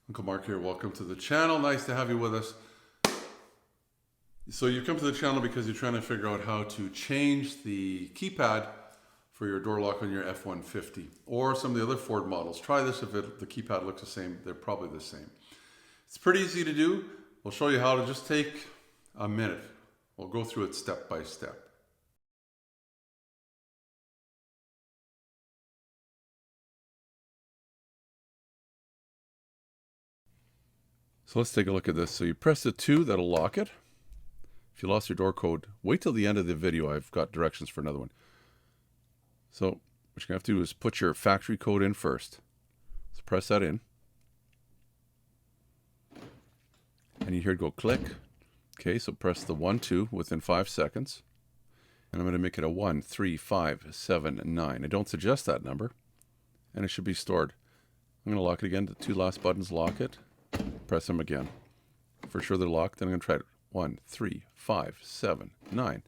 Uncle Mark here. Welcome to the channel. Nice to have you with us. So you come to the channel because you're trying to figure out how to change the keypad for your door lock on your F150 or some of the other Ford models. Try this. If the keypad looks the same, they're probably the same. It's pretty easy to do. We'll show you how to just take a minute. We'll go through it step by step. So let's take a look at this. So you press the 2, that'll lock it. If you lost your door code, wait till the end of the video. I've got directions for another one. So what you're going to have to do is put your factory code in first. So press that in. And you hear it go click. Okay, so press the 1, 2 within 5 seconds. And I'm going to make it a 1, 3, 5, 7, 9. I don't suggest that number. And it should be stored. I'm going to lock it again. The 2 last buttons lock it. Press them again. For sure they're locked. Then I'm going to try it. 1, 3, 5, 7, 9.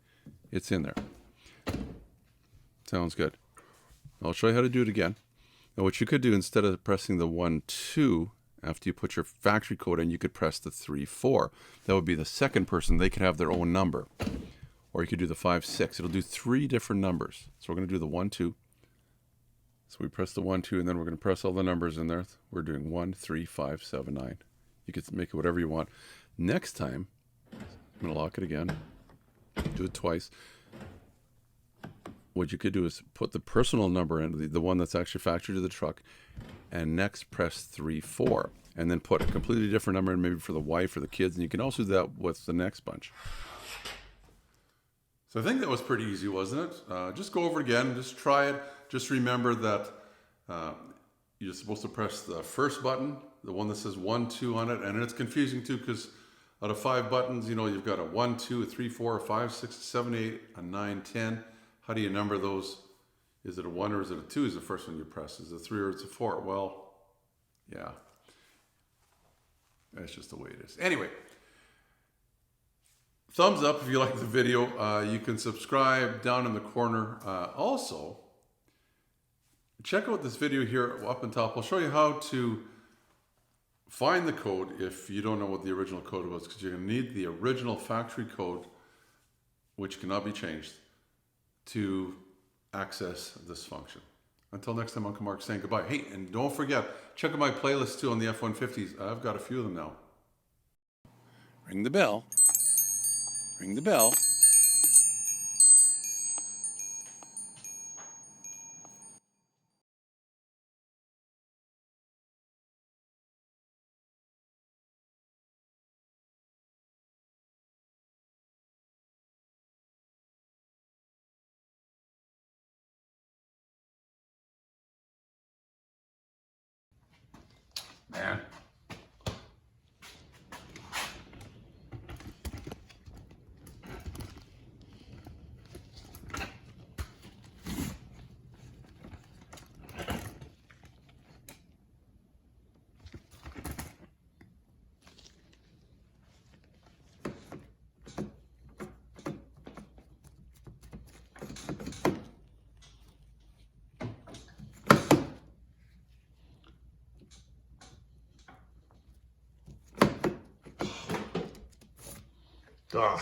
It's in there. Sounds good. I'll show you how to do it again. Now what you could do, instead of pressing the 1, 2, after you put your factory code in, you could press the 3, 4. That would be the second person. They could have their own number. Or you could do the 5, 6. It'll do 3 different numbers. So we're going to do the 1, 2. So we press the 1, 2, and then we're going to press all the numbers in there. We're doing 1, 3, 5, 7, 9. You can make it whatever you want. Next time, I'm going to lock it again. Do it twice. What you could do is put the personal number in, the one that's actually factored to the truck, and next press 3, 4. And then put a completely different number in, maybe for the wife or the kids. And you can also do that with the next bunch. So I think that was pretty easy, wasn't it? Just go over it again. Just try it. Just remember that you're supposed to press the first button, the one that says 1, 2 on it. And it's confusing too, because out of 5 buttons, you've got a 1, 2, a 3, 4, a 5, 6, 7, 8, a 9, 10. How do you number those? Is it a 1 or is it a 2 is the first one you press? Is it a 3 or is it a 4? Well, yeah. That's just the way it is. Anyway, thumbs up if you like the video. You can subscribe down in the corner. Also, check out this video here up on top. I'll show you how to find the code if you don't know what the original code was, because you're going to need the original factory code, which cannot be changed, to access this function. Until next time, Uncle Mark saying goodbye. Hey, and don't forget, check out my playlist too on the F-150s. I've got a few of them now. Ring the bell. Ring the bell. Man. Ugh.